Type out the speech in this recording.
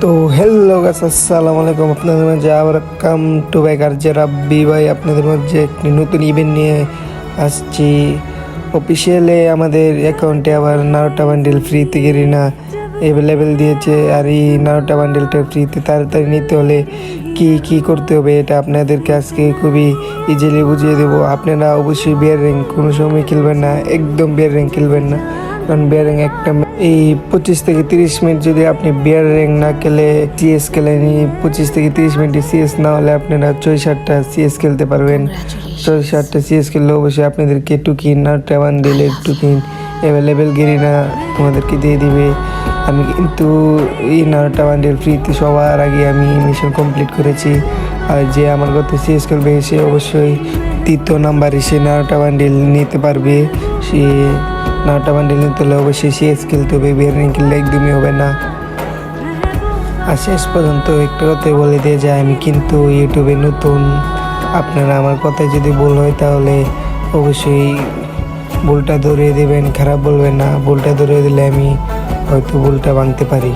তো হ্যালো গাছ, আসসালামু আলাইকুম। আপনাদের মাঝে আবার কাম টু বাইকার যে রাব্বি ভাই আপনাদের মাঝে একটি নতুন ইভেন্ট নিয়ে আসছি। অফিসিয়ালে আমাদের অ্যাকাউন্টে আবার নারোটা বান্ডেল ফ্রিতে গেরিনা অ্যাভেলেবেল দিয়েছে। আর এই নারোটা বান্ডেলটা ফ্রিতে তাড়াতাড়ি নিতে হলে কি করতে হবে এটা আপনাদেরকে আজকে খুবই ইজিলি বুঝিয়ে দেবো। আপনারা অবশ্যই বিয়ার র্যাঙ্ক কোনো সময় খেলবেন না, একদম বিয়ার র্যাঙ্ক খেলবেন না, কারণ বিয়ার র্যাঙ্ক একটা এই 25 থেকে 30 মিনিট যদি আপনি বিয়ার র্যাঙ্ক না খেলে সিএস খেলেন, 25 থেকে 30 মিনিটে সিএস না হলে আপনারা 6-7টা সিএস খেলতে পারবেন। 6-7টা সিএস খেললে অবশ্যই আপনাদেরকে টুকিন নারোটা বান্ডেলের টুকিন অ্যাভেলেবেল গেরিনা আমাদেরকে দিয়ে দিবে। আমি কিন্তু এই নারোটা বান্ডেল ফ্রিতে সবার আগে আমি মিশন কমপ্লিট করেছি। আর যে আমার কথা সিএস খেলবে সে অবশ্যই 3য় নাম্বার এসে নারোটা বান্ডেল নিতে পারবে। সে নারোটা বান্ডেল নিতে হলে অবশ্যই সিএস খেলতে হবে, বিয়ার র্যাঙ্ক খেললে একদমই হবে না। আর শেষ পর্যন্ত একটা কথাই বলে দিয়ে যায়, আমি কিন্তু ইউটিউবে নতুন। আপনারা আমার কথায় যদি ভুল হয় তাহলে অবশ্যই ভুলটা ধরিয়ে দেবেন, খারাপ বলবেন না। ভুলটা ধরিয়ে দিলে আমি হয়তো ভুলটা ভাঙতে পারি।